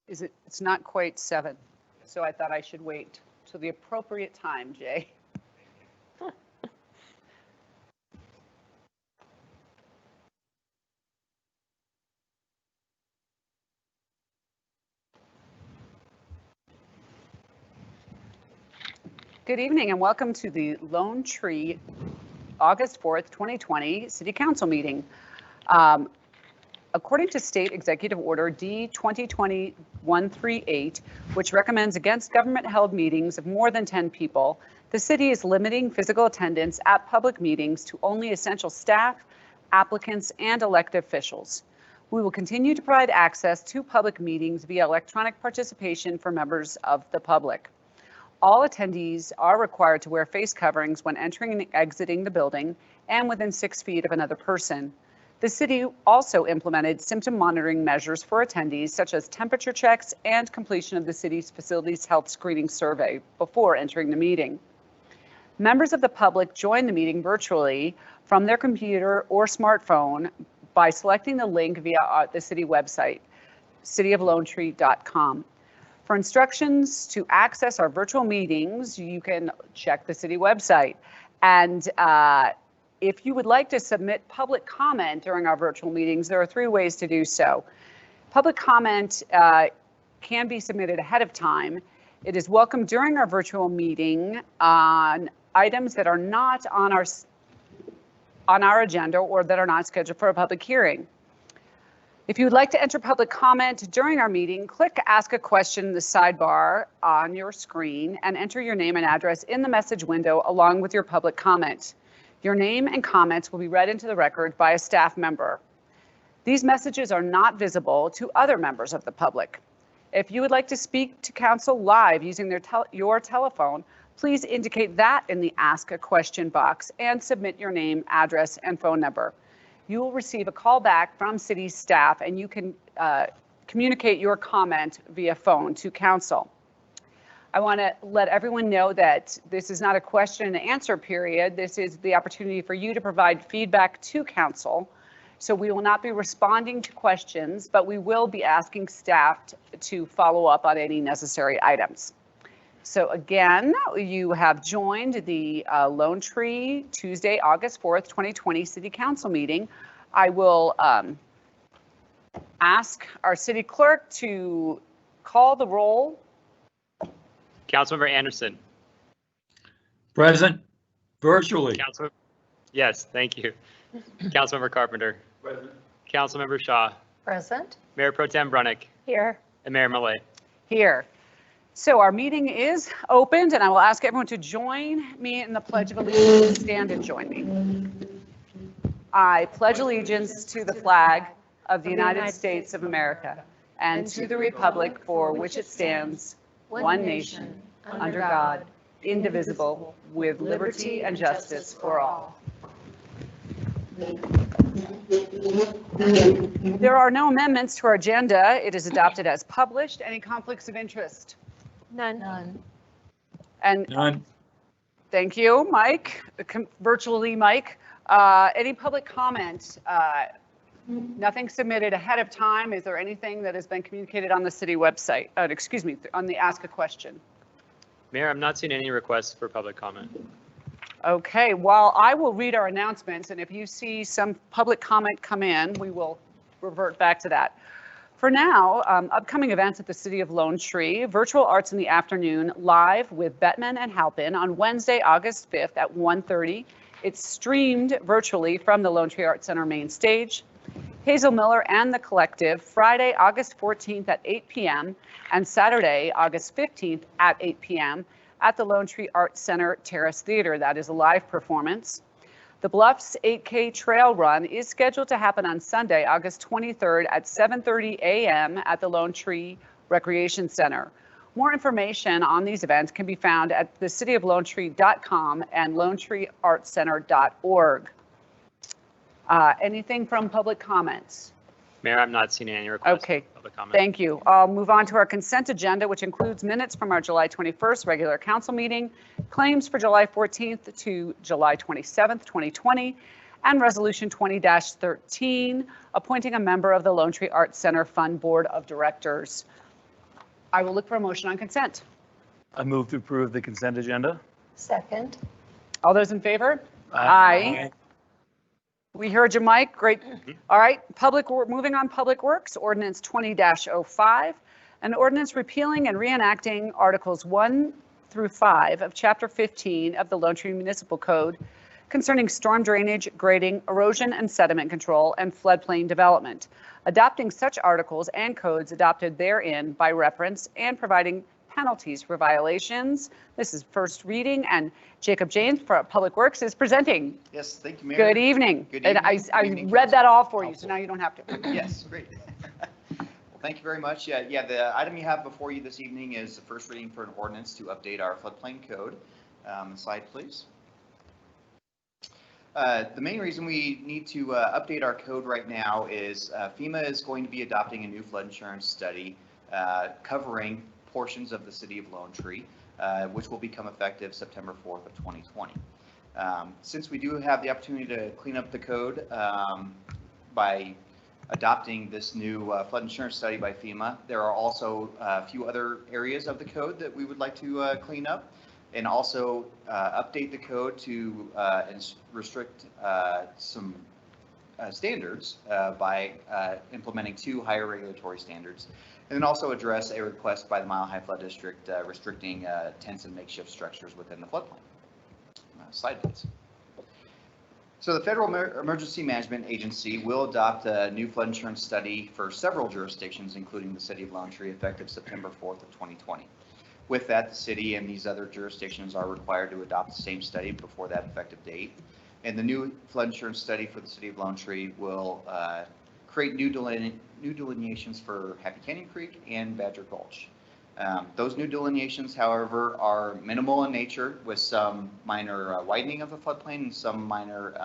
It's not quite 7, so I thought I should wait till the appropriate time, Jay. Good evening and welcome to the Lone Tree August 4th, 2020 City Council meeting. According to State Executive Order D 2020-138, which recommends against government-held meetings of more than 10 people, the city is limiting physical attendance at public meetings to only essential staff, applicants, and elected officials. We will continue to provide access to public meetings via electronic participation for members of the public. All attendees are required to wear face coverings when entering and exiting the building and within 6 feet of another person. The city also implemented symptom monitoring measures for attendees, such as temperature checks and completion of the city's facilities health screening survey before entering the meeting. Members of the public join the meeting virtually from their computer or smartphone by selecting the link via the city website, cityoflonetree.com. For instructions to access our virtual meetings, you can check the city website. And if you would like to submit public comment during our virtual meetings, there are 3 ways to do so. Public comment can be submitted ahead of time. It is welcome during our virtual meeting on items that are not on our agenda or that are not scheduled for a public hearing. If you would like to enter public comment during our meeting, click Ask a Question in the sidebar on your screen and enter your name and address in the message window along with your public comment. Your name and comments will be read into the record by a staff member. These messages are not visible to other members of the public. If you would like to speak to council live using your telephone, please indicate that in the Ask a Question box and submit your name, address, and phone number. You will receive a call back from city staff and you can communicate your comment via phone to council. I want to let everyone know that this is not a question and answer period. This is the opportunity for you to provide feedback to council. So we will not be responding to questions, but we will be asking staff to follow up on any necessary items. So again, you have joined the Lone Tree Tuesday, August 4th, 2020 City Council meeting. I will ask our city clerk to call the roll. Councilmember Anderson. Present, virtually. Yes, thank you. Councilmember Carpenter. Present. Councilmember Shaw. Present. Mayor Pro Tem Brunick. Here. And Mayor Millet. Here. So our meeting is opened and I will ask everyone to join me in the Pledge of Allegiance. Stand and join me. I pledge allegiance to the flag of the United States of America and to the republic for which it stands, one nation, under God, indivisible, with liberty and justice for all. There are no amendments to our agenda. It is adopted as published. Any conflicts of interest? None. And None. thank you, Mike, virtually Mike. Any public comment? Nothing submitted ahead of time. Is there anything that has been communicated on the city website? Excuse me, on the Ask a Question. Mayor, I'm not seeing any requests for public comment. Okay, well, I will read our announcements, and if you see some public comment come in, we will revert back to that. For now, upcoming events at the City of Lone Tree, virtual arts in the afternoon, live with Bettman and Halpin on Wednesday, August 5th at 1:30. It's streamed virtually from the Lone Tree Arts Center main stage. Hazel Miller and the Collective, Friday, August 14th at 8 p.m. and Saturday, August 15th at 8 p.m. at the Lone Tree Arts Center Terrace Theater. That is a live performance. The Bluffs 8K Trail Run is scheduled to happen on Sunday, August 23rd at 7:30 a.m. at the Lone Tree Recreation Center. More information on these events can be found at thecityoflonetree.com and lonetreeartscenter.org. Anything from public comments? Mayor, I'm not seeing any requests Okay, for public comment. thank you. I'll move on to our consent agenda, which includes minutes from our July 21st regular council meeting, claims for July 14th to July 27th, 2020, and Resolution 20-13, appointing a member of the Lone Tree Arts Center Fund Board of Directors. I will look for a motion on consent. I move to approve the consent agenda. Second. All those in favor? Aye. We heard you, Mike. Great. All right. Moving on, Public Works, Ordinance 20-05, an ordinance repealing and reenacting Articles 1 through 5 of Chapter 15 of the Lone Tree Municipal Code concerning storm drainage, grading, erosion and sediment control, and floodplain development, adopting such articles and codes adopted therein by reference and providing penalties for violations. This is first reading, and Jacob James for Public Works is presenting. Yes, thank you, Mayor. Good evening. Good And evening. I Good evening, read Council. that all for you, so Helpful. now you don't have to. Yes, great. Well, thank you very much. Yeah, the item you have before you this evening is the first reading for an ordinance to update our floodplain code. Slide, please. The main reason we need to update our code right now is FEMA is going to be adopting a new flood insurance study covering portions of the city of Lone Tree, which will become effective September 4th of 2020. Since we do have the opportunity to clean up the code by adopting this new flood insurance study by FEMA, there are also a few other areas of the code that we would like to clean up, and also update the code to restrict some standards by implementing 2 higher regulatory standards, and then also address a request by the Mile High Flood District restricting tents and makeshift structures within the floodplain. Slide, please. So the Federal Emergency Management Agency will adopt a new flood insurance study for several jurisdictions, including the city of Lone Tree, effective September 4th of 2020. With that, the city and these other jurisdictions are required to adopt the same study before that effective date. And the new flood insurance study for the city of Lone Tree will create new delineations for Happy Canyon Creek and Badger Gulch. Those new delineations, however, are minimal in nature, with some minor widening of the floodplain and some minor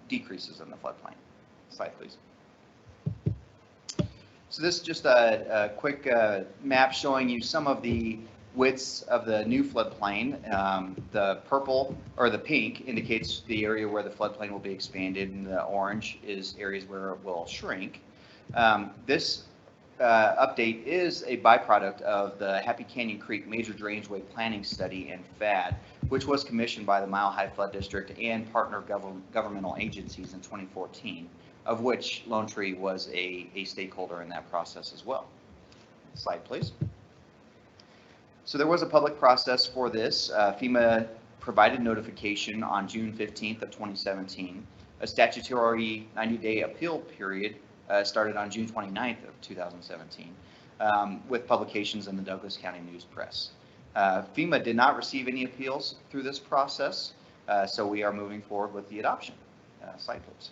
decreases in the floodplain. Slide, please. So this is just a quick map showing you some of the widths of the new floodplain. The purple, or the pink, indicates the area where the floodplain will be expanded, and the orange is areas where it will shrink. This update is a byproduct of the Happy Canyon Creek Major Drainageway Planning Study and FAD, which was commissioned by the Mile High Flood District and partner governmental agencies in 2014, of which Lone Tree was a stakeholder in that process as well. Slide, please. So there was a public process for this. FEMA provided notification on June 15th of 2017. A statutory 90-day appeal period started on June 29th of 2017 with publications in the Douglas County News Press. FEMA did not receive any appeals through this process, so we are moving forward with the adoption. Slide, please.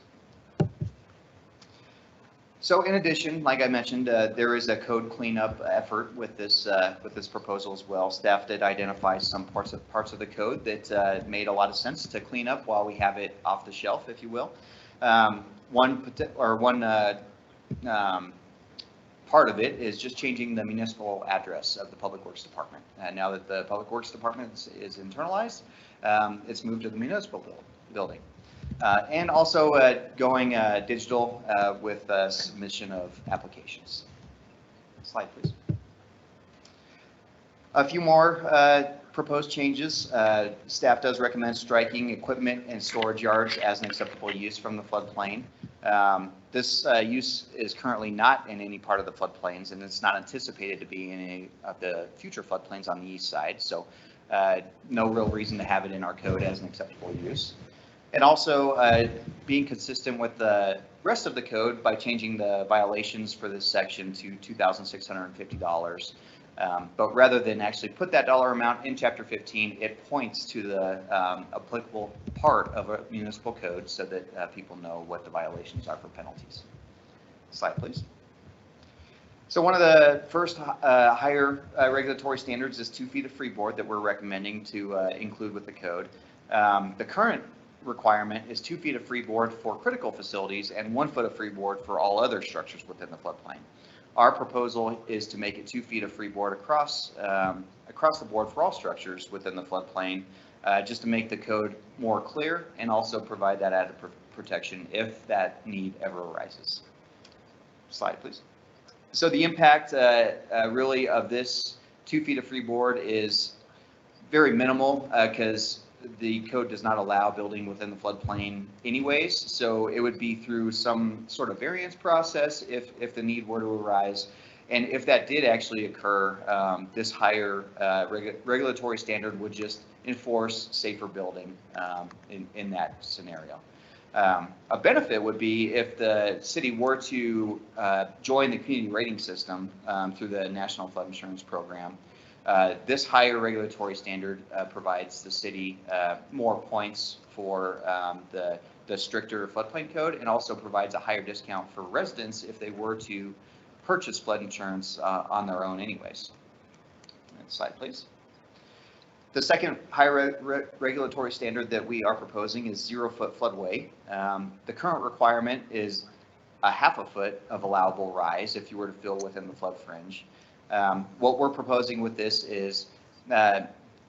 So in addition, like I mentioned, there is a code cleanup effort with this proposal as well. Staff did identify some parts of the code that made a lot of sense to clean up while we have it off the shelf, if you will. One part of it is just changing the municipal address of the Public Works Department. Now that the Public Works Department is internalized, it's moved to the municipal building. And also going digital with submission of applications. Slide, please. A few more proposed changes. Staff does recommend striking equipment and storage yards as an acceptable use from the floodplain. This use is currently not in any part of the floodplains, and it's not anticipated to be in any of the future floodplains on the east side. So no real reason to have it in our code as an acceptable use. And also being consistent with the rest of the code by changing the violations for this section to $2,650. But rather than actually put that dollar amount in Chapter 15, it points to the applicable part of a municipal code so that people know what the violations are for penalties. Slide, please. So one of the first higher regulatory standards is 2 feet of freeboard that we're recommending to include with the code. The current requirement is 2 feet of freeboard for critical facilities and 1 foot of freeboard for all other structures within the floodplain. Our proposal is to make it 2 feet of freeboard across the board for all structures within the floodplain, just to make the code more clear and also provide that added protection if that need ever arises. Slide, please. So the impact really of this 2 feet of freeboard is very minimal because the code does not allow building within the floodplain anyways. So it would be through some sort of variance process if the need were to arise. And if that did actually occur, this higher regulatory standard would just enforce safer building in that scenario. A benefit would be if the city were to join the community rating system through the National Flood Insurance Program. This higher regulatory standard provides the city more points for the stricter floodplain code, and also provides a higher discount for residents if they were to purchase flood insurance on their own anyways. Next slide, please. The second higher regulatory standard that we are proposing is 0-foot floodway. The current requirement is a 1/2 foot of allowable rise if you were to fill within the flood fringe. What we're proposing with this is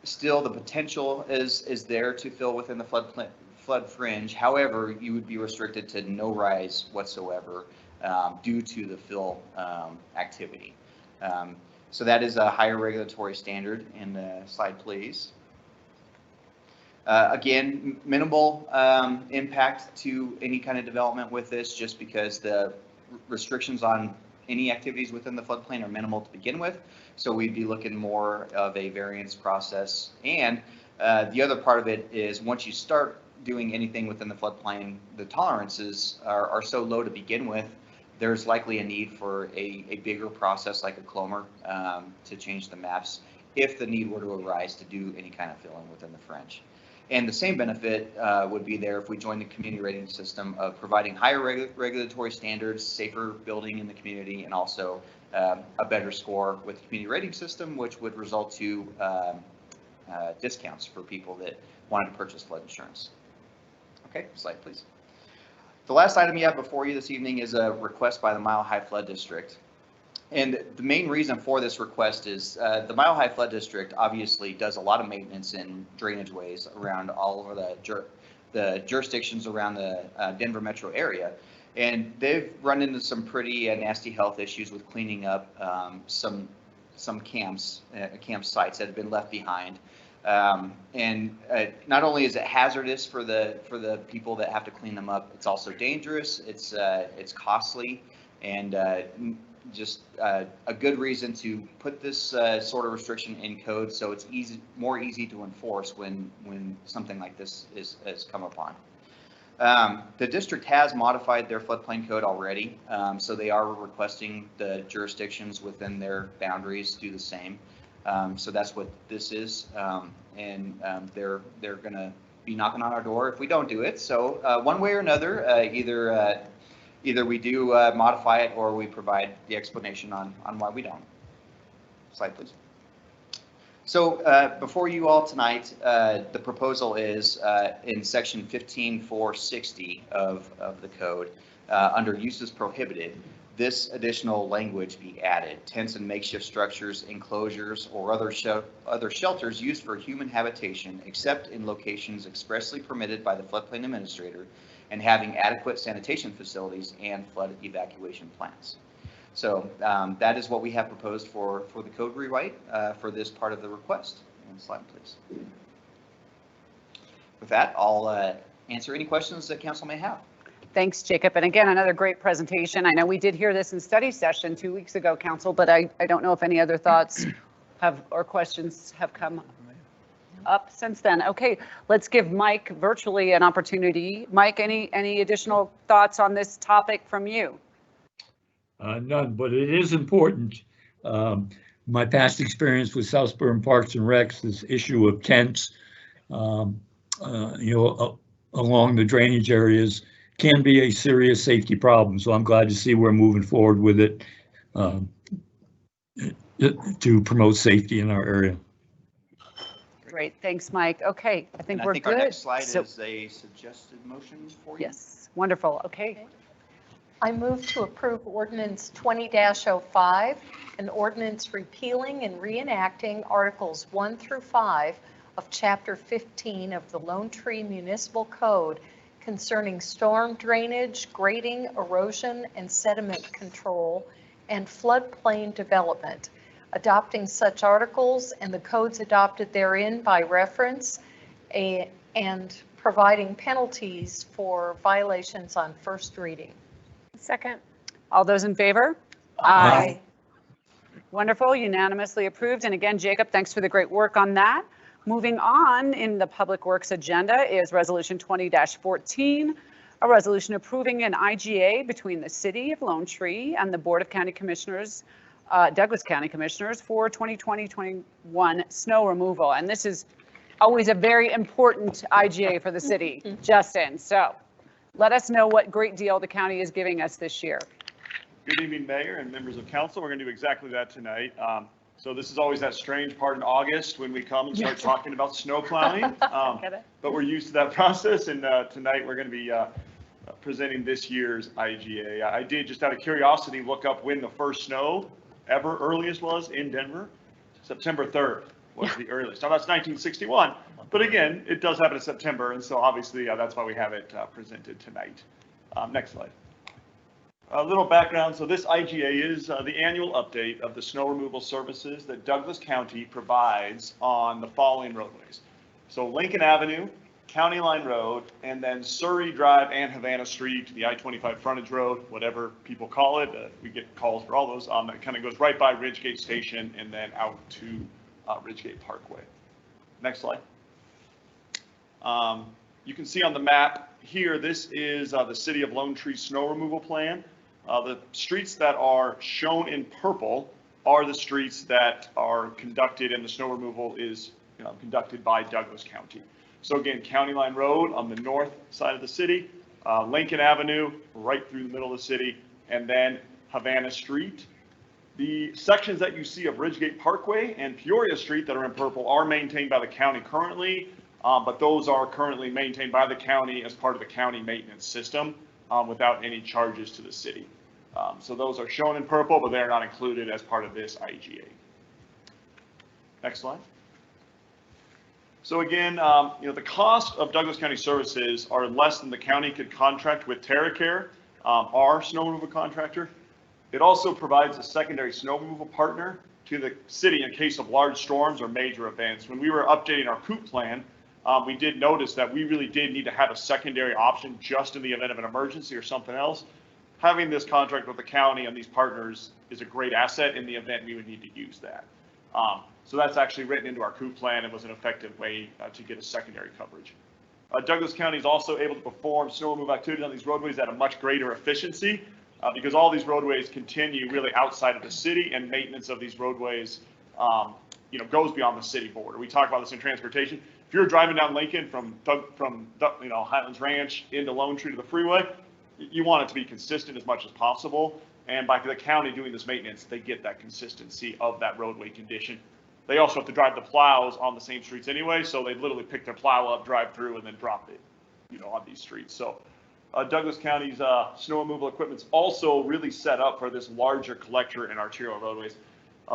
still the potential is there to fill within the flood fringe. However, you would be restricted to no rise whatsoever due to the fill activity. So that is a higher regulatory standard. And slide, please. Again, minimal impact to any kind of development with this, just because the restrictions on any activities within the floodplain are minimal to begin with. So we'd be looking more of a variance process. And the other part of it is once you start doing anything within the floodplain, the tolerances are so low to begin with, there's likely a need for a bigger process like a clomer to change the maps if the need were to arise to do any kind of filling within the fringe. And the same benefit would be there if we join the community rating system of providing higher regulatory standards, safer building in the community, and also a better score with the community rating system, which would result to discounts for people that wanted to purchase flood insurance. Okay, slide, please. The last item you have before you this evening is a request by the Mile High Flood District. And the main reason for this request is the Mile High Flood District obviously does a lot of maintenance in drainage ways around all over the jurisdictions around the Denver metro area. And they've run into some pretty nasty health issues with cleaning up some campsites that have been left behind. And not only is it hazardous for the people that have to clean them up, it's also dangerous. It's costly, and just a good reason to put this sort of restriction in code, so it's more easy to enforce when something like this is come upon. The district has modified their floodplain code already, so they are requesting the jurisdictions within their boundaries do the same. So that's what this is, and they're going to be knocking on our door if we don't do it. So one way or another, either we do modify it or we provide the explanation on why we don't. Slide, please. So before you all tonight, the proposal is in section 15460 of the code, under uses prohibited, this additional language be added: tents and makeshift structures, enclosures, or other shelters used for human habitation, except in locations expressly permitted by the floodplain administrator, and having adequate sanitation facilities and flood evacuation plans. So that is what we have proposed for the code rewrite for this part of the request. And slide, please. With that, I'll answer any questions that council may have. Thanks, Jacob. And again, another great presentation. I know we did hear this in study session 2 weeks ago, Council, but I don't know if any other thoughts or questions have come up since then. Okay, let's give Mike virtually an opportunity. Mike, any additional thoughts on this topic from you? None, but it is important. My past experience with Southburn Parks and Recs, this issue of tents, along the drainage areas, can be a serious safety problem. So I'm glad to see we're moving forward with it to promote safety in our area. Great, thanks, Mike. Okay, I think we're good. Our next slide is a suggested motion for you. Yes, wonderful. Okay. I move to approve ordinance 20-05, an ordinance repealing and reenacting Articles 1 through 5 of Chapter 15 of the Lone Tree Municipal Code concerning storm drainage, grading, erosion, and sediment control, and floodplain development, adopting such articles and the codes adopted therein by reference, and providing penalties for violations on first reading. Second. All those in favor? Aye. Wonderful, unanimously approved. And again, Jacob, thanks for the great work on that. Moving on in the Public Works agenda is Resolution 20-14, a resolution approving an IGA between the City of Lone Tree and the Board of County Commissioners, Douglas County Commissioners for 2020-21 snow removal. And this is always a very important IGA for the city, Justin. So let us know what great deal the county is giving us this year. Good evening, Mayor and members of council. We're going to do exactly that tonight. So this is always that strange part in August when we come and start talking about snow plowing. But we're used to that process, and tonight we're going to be presenting this year's IGA. I did, just out of curiosity, look up when the first snow ever earliest was in Denver. September 3rd was the earliest. Now that's 1961, but again, it does happen in September, and so obviously that's why we have it presented tonight. Next slide. A little background. So this IGA is the annual update of the snow removal services that Douglas County provides on the following roadways. So Lincoln Avenue, County Line Road, and then Surrey Drive and Havana Street, the I-25 frontage road, whatever people call it. We get calls for all those. It kind of goes right by RidgeGate Station and then out to RidgeGate Parkway. Next slide. You can see on the map here, this is the City of Lone Tree snow removal plan. The streets that are shown in purple are the streets that are conducted, and the snow removal is conducted by Douglas County. So again, County Line Road on the north side of the city, Lincoln Avenue right through the middle of the city, and then Havana Street. The sections that you see of RidgeGate Parkway and Peoria Street that are in purple are maintained by the county currently, but those are currently maintained by the county as part of the county maintenance system without any charges to the city. So those are shown in purple, but they're not included as part of this IGA. Next slide. So again, the cost of Douglas County services are less than the county could contract with TerraCare, our snow removal contractor. It also provides a secondary snow removal partner to the city in case of large storms or major events. When we were updating our COOP plan, we did notice that we really did need to have a secondary option just in the event of an emergency or something else. Having this contract with the county and these partners is a great asset in the event we would need to use that. So that's actually written into our COOP plan and was an effective way to get a secondary coverage. Douglas County is also able to perform snow removal activities on these roadways at a much greater efficiency because all these roadways continue really outside of the city, and maintenance of these roadways goes beyond the city border. We talk about this in transportation. If you're driving down Lincoln from Highlands Ranch into Lone Tree to the freeway, you want it to be consistent as much as possible. And by the county doing this maintenance, they get that consistency of that roadway condition. They also have to drive the plows on the same streets anyway, so they literally pick their plow up, drive through, and then drop it, on these streets. So Douglas County's snow removal equipment's also really set up for this larger collector and arterial roadways.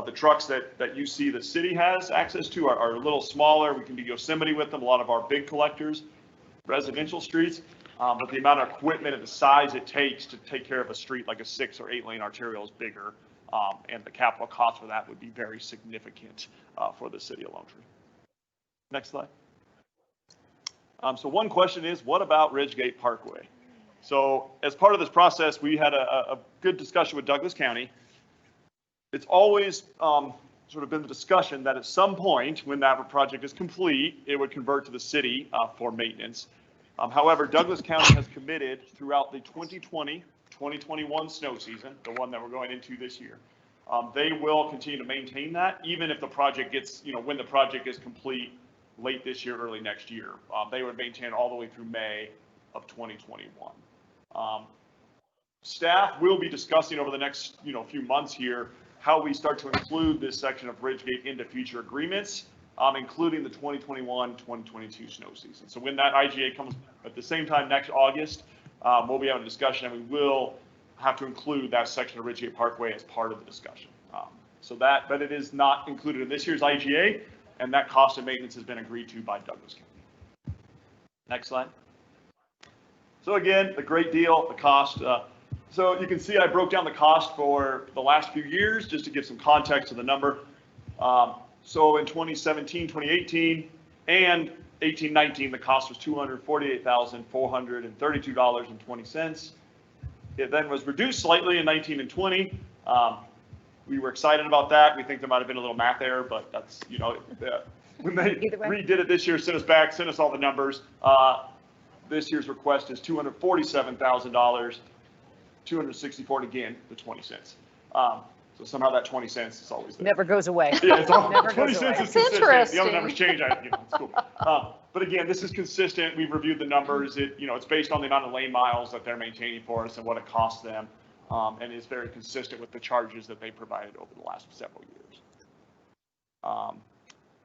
The trucks that you see the city has access to are a little smaller. We can do Yosemite with them. A lot of our big collectors, residential streets. But the amount of equipment and the size it takes to take care of a street like a 6 or 8 lane arterial is bigger, and the capital cost for that would be very significant for the city of Lone Tree. Next slide. So one question is, what about RidgeGate Parkway? So as part of this process, we had a good discussion with Douglas County. It's always sort of been the discussion that at some point when that project is complete, it would convert to the city for maintenance. However, Douglas County has committed throughout the 2020-2021 snow season, the one that we're going into this year, they will continue to maintain that even if the project gets, when the project is complete late this year, early next year. They would maintain it all the way through May of 2021. Staff will be discussing over the next few months here how we start to include this section of RidgeGate into future agreements, including the 2021-2022 snow season. So when that IGA comes at the same time next August, we'll be having a discussion, and we will have to include that section of RidgeGate Parkway as part of the discussion. But it is not included in this year's IGA, and that cost of maintenance has been agreed to by Douglas County. Next slide. So again, the great deal, the cost. So you can see I broke down the cost for the last few years just to give some context to the number. So in 2017, 2018, and 18-19, the cost was $248,432.20. It then was reduced slightly in 19 and 20. We were excited about that. We think there might have been a little math error, but that's, you know, when they redid it this year, sent us all the numbers. This year's request is $247,000, 264 again, the 20 cents. So somehow that 20 cents is always there. Never goes away. Yeah, it's all, Never 20 goes cents away. is consistent. Interesting. The other numbers change. It's cool. But again, this is consistent. We've reviewed the numbers. It's based on the amount of lane miles that they're maintaining for us and what it costs them, and is very consistent with the charges that they provided over the last several years.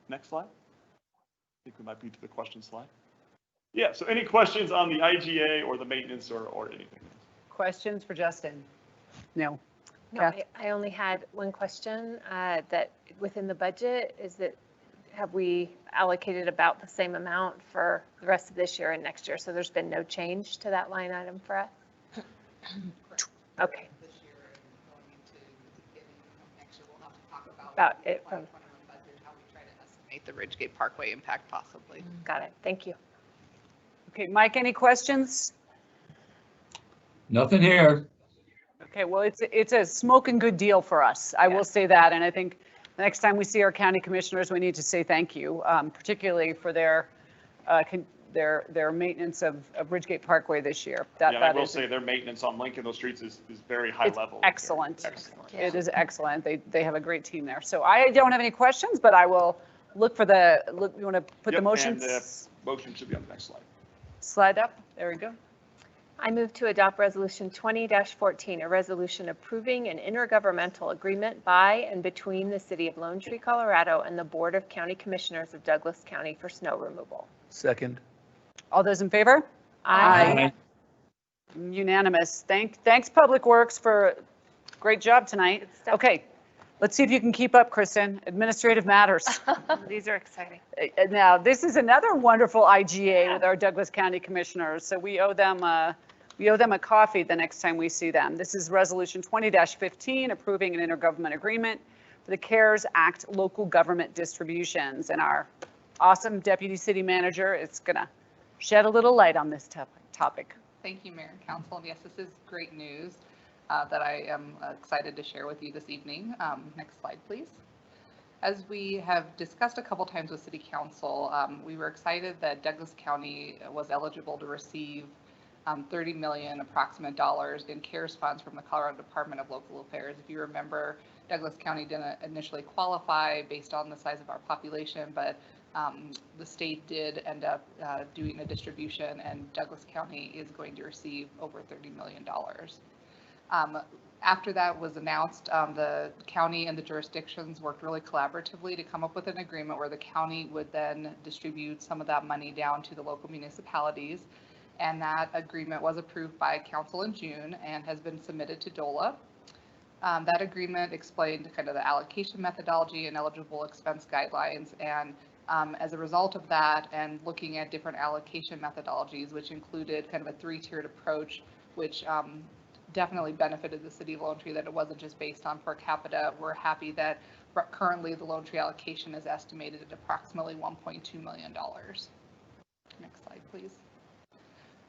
Next slide. I think we might be to the question slide. Yeah. So any questions on the IGA or the maintenance or anything? Questions for Justin? No. No, Kath? I only had one question, that within the budget, have we allocated about the same amount for the rest of this year and next year? So there's been no change to that line item for us? Okay. This year and going into the beginning of next year, we'll have to talk About the it from- 2021 budget, how we try to estimate the RidgeGate Parkway impact possibly. Got it. Thank you. Okay, Mike, any questions? Nothing here. Okay, well, it's a smoking good deal for us. I will say that. And I think the next time we see our county commissioners, we need to say thank you, particularly for their maintenance of RidgeGate Parkway this year. Yeah, I will say their maintenance on Lincoln, those streets is very high level. Excellent. Excellent. It is excellent. They have a great team there. So I don't have any questions, but I will look for you want to put the Yep, motions? and the motion should be on the next slide. Slide up. There we go. I move to adopt Resolution 20-14, a resolution approving an intergovernmental agreement by and between the City of Lone Tree, Colorado and the Board of County Commissioners of Douglas County for snow removal. Second. All those in favor? Aye. Unanimous. Thanks, Public Works, for a great job tonight. Good stuff. Okay, let's see if you can keep up, Kristen. Administrative matters. These are exciting. Now, this is another wonderful IGA with our Douglas County Commissioners, so we owe them a coffee the next time we see them. This is Resolution 20-15, approving an intergovernment agreement for the CARES Act local government distributions. And our awesome Deputy City Manager is going to shed a little light on this topic. Thank you, Mayor and Council. And yes, this is great news that I am excited to share with you this evening. Next slide, please. As we have discussed a couple times with City Council, we were excited that Douglas County was eligible to receive $30 million approximate dollars in CARES funds from the Colorado Department of Local Affairs. If you remember, Douglas County didn't initially qualify based on the size of our population, but the state did end up doing a distribution, and Douglas County is going to receive over $30 million. After that was announced, the county and the jurisdictions worked really collaboratively to come up with an agreement where the county would then distribute some of that money down to the local municipalities. And that agreement was approved by council in June and has been submitted to DOLA. That agreement explained kind of the allocation methodology and eligible expense guidelines. And as a result of that, and looking at different allocation methodologies, which included kind of a three-tiered approach, which definitely benefited the City of Lone Tree, that it wasn't just based on per capita. We're happy that currently the Lone Tree allocation is estimated at approximately $1.2 million. Next slide, please.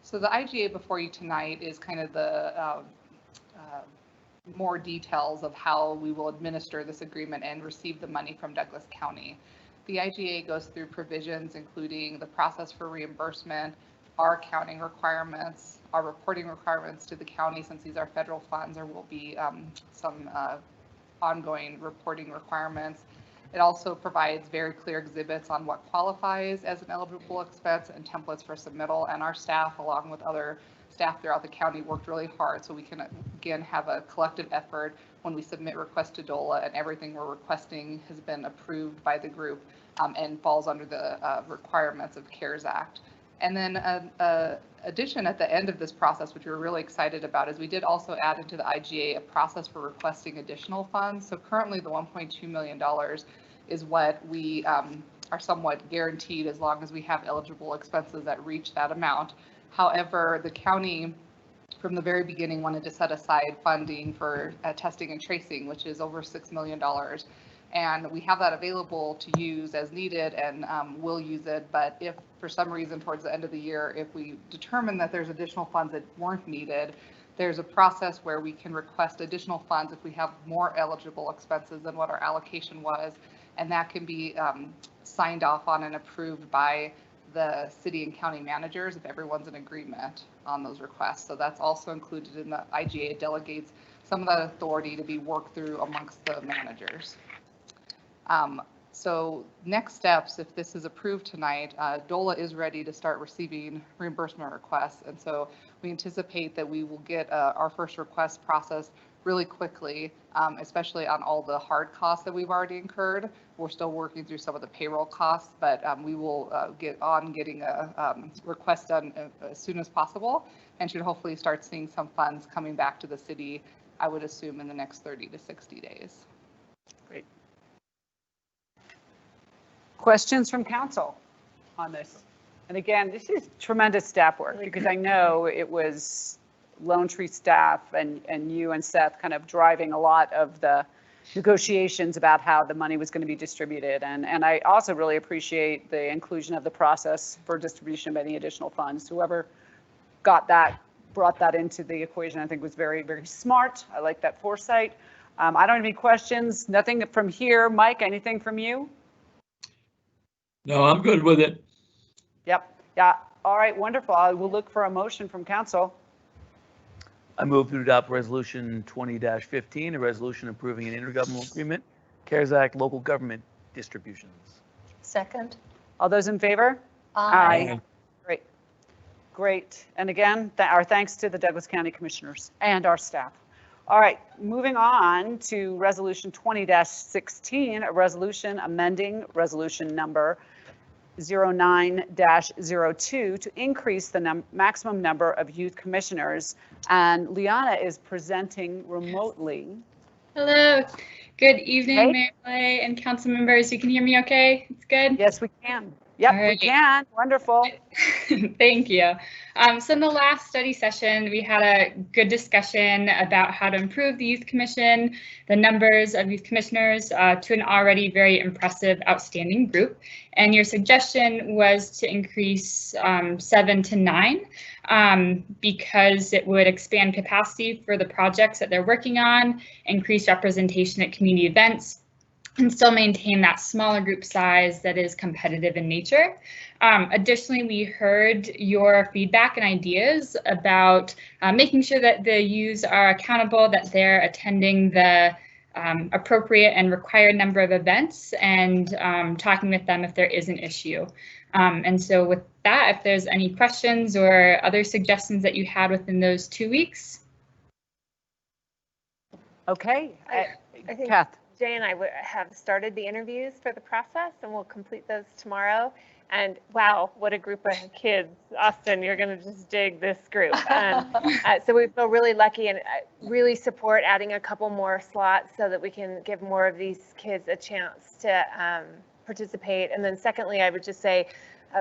So the IGA before you tonight is kind of the more details of how we will administer this agreement and receive the money from Douglas County. The IGA goes through provisions including the process for reimbursement, our accounting requirements, our reporting requirements to the county. Since these are federal funds, there will be some ongoing reporting requirements. It also provides very clear exhibits on what qualifies as an eligible expense and templates for submittal, and our staff, along with other staff throughout the county, worked really hard so we can again have a collective effort when we submit requests to DOLA, and everything we're requesting has been approved by the group and falls under the requirements of CARES Act. And then addition at the end of this process, which we're really excited about, is we did also add into the IGA a process for requesting additional funds. So currently the $1.2 million is what we are somewhat guaranteed as long as we have eligible expenses that reach that amount. However, the county from the very beginning wanted to set aside funding for testing and tracing, which is over $6 million. And we have that available to use as needed, and we'll use it. But if for some reason towards the end of the year, if we determine that there's additional funds that weren't needed, there's a process where we can request additional funds if we have more eligible expenses than what our allocation was. And that can be signed off on and approved by the city and county managers if everyone's in agreement on those requests. So that's also included in the IGA. Delegates some of that authority to be worked through amongst the managers. So next steps, if this is approved tonight, DOLA is ready to start receiving reimbursement requests. And so we anticipate that we will get our first request processed really quickly, especially on all the hard costs that we've already incurred. We're still working through some of the payroll costs, but we will get on getting a request done as soon as possible, and should hopefully start seeing some funds coming back to the city, I would assume in the next 30 to 60 days. Great. Questions from council on this? And again, this is tremendous staff work, because I know it was Lone Tree staff and you and Seth kind of driving a lot of the negotiations about how the money was going to be distributed. And I also really appreciate the inclusion of the process for distribution of any additional funds. Whoever got that, brought that into the equation, I think was very, very smart. I like that foresight. I don't have any questions. Nothing from here. Mike, anything from you? No, I'm good with it. Yep. Yeah. All right. Wonderful. I will look for a motion from council. I move to adopt resolution 20-15, a resolution approving an intergovernmental agreement, CARES Act local government distributions. Second. All those in favor? Aye. Great. Great. And again, our thanks to the Douglas County Commissioners and our staff. All right, moving on to resolution 20-16, a resolution amending resolution number 09-02 to increase the maximum number of youth commissioners. And Liana is presenting remotely. Hello, good evening, Hey. Mayor Lay and council members. You can hear me okay? It's good? Yes, we can. Yep, All we right. can. Wonderful. Thank you. So in the last study session, we had a good discussion about how to improve the Youth Commission, the numbers of youth commissioners to an already very impressive, outstanding group. And your suggestion was to increase 7 to 9 because it would expand capacity for the projects that they're working on, increase representation at community events, and still maintain that smaller group size that is competitive in nature. Additionally, we heard your feedback and ideas about making sure that the youths are accountable, that they're attending the appropriate and required number of events, and talking with them if there is an issue. And so with that, if there's any questions or other suggestions that you had within those 2 weeks. Okay. I think Kath. Jay and I have started the interviews for the process, and we'll complete those tomorrow. And wow, what a group of kids. Austin, you're going to just dig this group. So we feel really lucky and really support adding a couple more slots so that we can give more of these kids a chance to participate. And then secondly, I would just say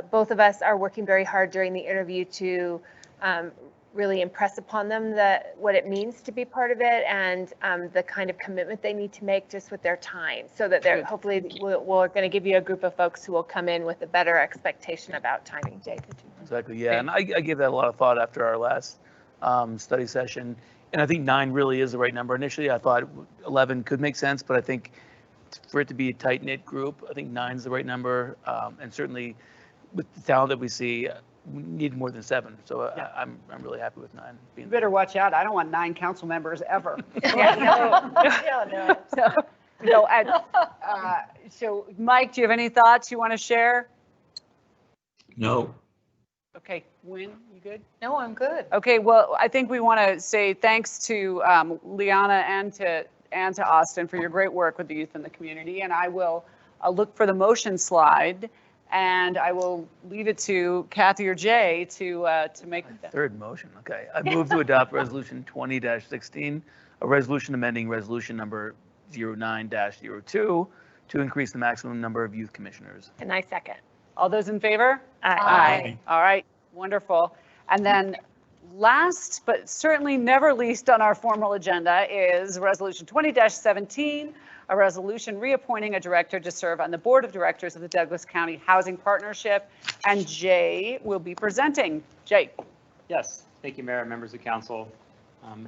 both of us are working very hard during the interview to really impress upon them what it means to be part of it, and the kind of commitment they need to make just with their time, so that they're hopefully we're going to give you a group of folks who will come in with a better expectation about timing. Jay, did you? Exactly, yeah, and I gave that a lot of thought after our last study session, and I think 9 really is the right number. Initially, I thought 11 could make sense, but I think for it to be a tight-knit group, I think 9 is the right number, and certainly with the talent that we see, we need more than 7. So Yeah. I'm really happy with 9. You better watch out. I don't want 9 council members ever. So Mike, do you have any thoughts you want to share? No. Okay, Wynn, you good? No, I'm good. Okay, well, I think we want to say thanks to Liana and to Austin for your great work with the youth in the community. And I'll look for the motion slide, and I will leave it to Kathy or Jay to make that. Third motion, okay. I move to adopt resolution 20-16, a resolution amending resolution number 09-02 to increase the maximum number of youth commissioners. And I second. All those in favor? Aye. All right, wonderful. And then Last, but certainly never least on our formal agenda is Resolution 20-17, a resolution reappointing a director to serve on the Board of Directors of the Douglas County Housing Partnership. And Jay will be presenting. Jay. Yes, thank you, Mayor and members of council.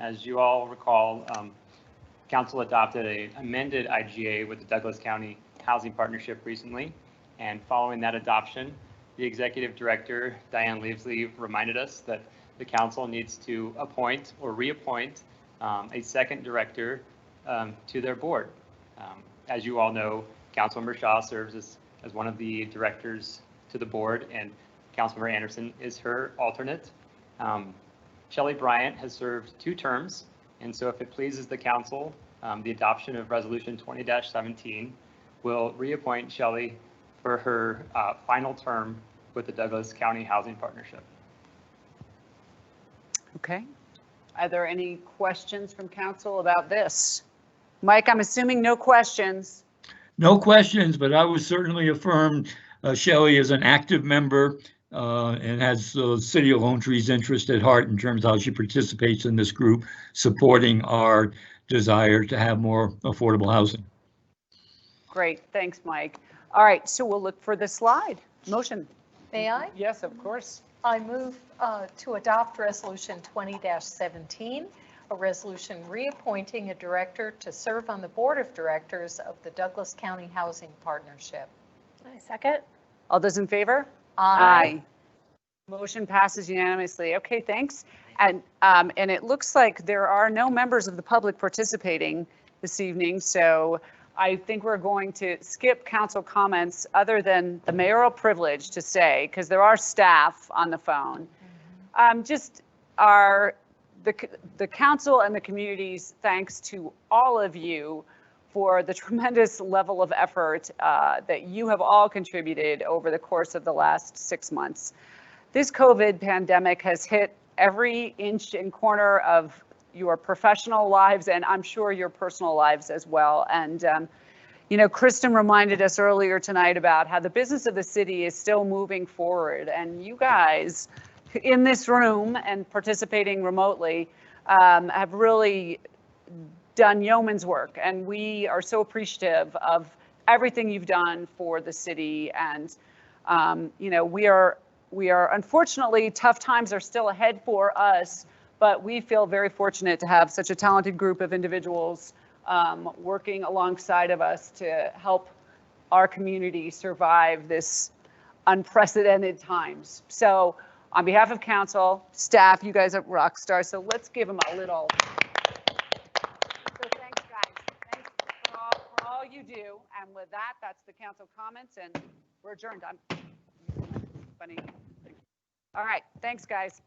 As you all recall, council adopted an amended IGA with the Douglas County Housing Partnership recently. And following that adoption, the executive director, Diane Leavesley, reminded us that the council needs to appoint or reappoint a second director to their board. As you all know, Councilmember Shaw serves as one of the directors to the board, and Councilmember Anderson is her alternate. Shelley Bryant has served 2 terms, and so if it pleases the council, the adoption of Resolution 20-17 will reappoint Shelley for her final term with the Douglas County Housing Partnership. Okay. Are there any questions from council about this? Mike, I'm assuming no questions. No questions, but I would certainly affirm Shelley is an active member and has the City of Lone Tree's interest at heart in terms of how she participates in this group, supporting our desire to have more affordable housing. Great, thanks, Mike. All right, so we'll look for the slide. Motion. May I? Yes, of course. I move to adopt Resolution 20-17, a resolution reappointing a director to serve on the Board of Directors of the Douglas County Housing Partnership. I second. All those in favor? Aye. Motion passes unanimously. Okay, thanks. And it looks like there are no members of the public participating this evening, so I think we're going to skip council comments other than the mayoral privilege to say, because there are staff on the phone. Just the council and the community's thanks to all of you for the tremendous level of effort that you have all contributed over the course of the last 6 months. This COVID pandemic has hit every inch and corner of your professional lives, and I'm sure your personal lives as well. And, you know, Kristen reminded us earlier tonight about how the business of the city is still moving forward. And you guys in this room and participating remotely have really done yeoman's work. And we are so appreciative of everything you've done for the city. And, you know, we are unfortunately, tough times are still ahead for us, but we feel very fortunate to have such a talented group of individuals working alongside of us to help our community survive this unprecedented times. So on behalf of council, staff, you guys are rock stars. So let's give them a little. So thanks, guys. Thanks for all you do. And with that, that's the council comments, and we're adjourned. I'm funny. All right. Thanks, guys.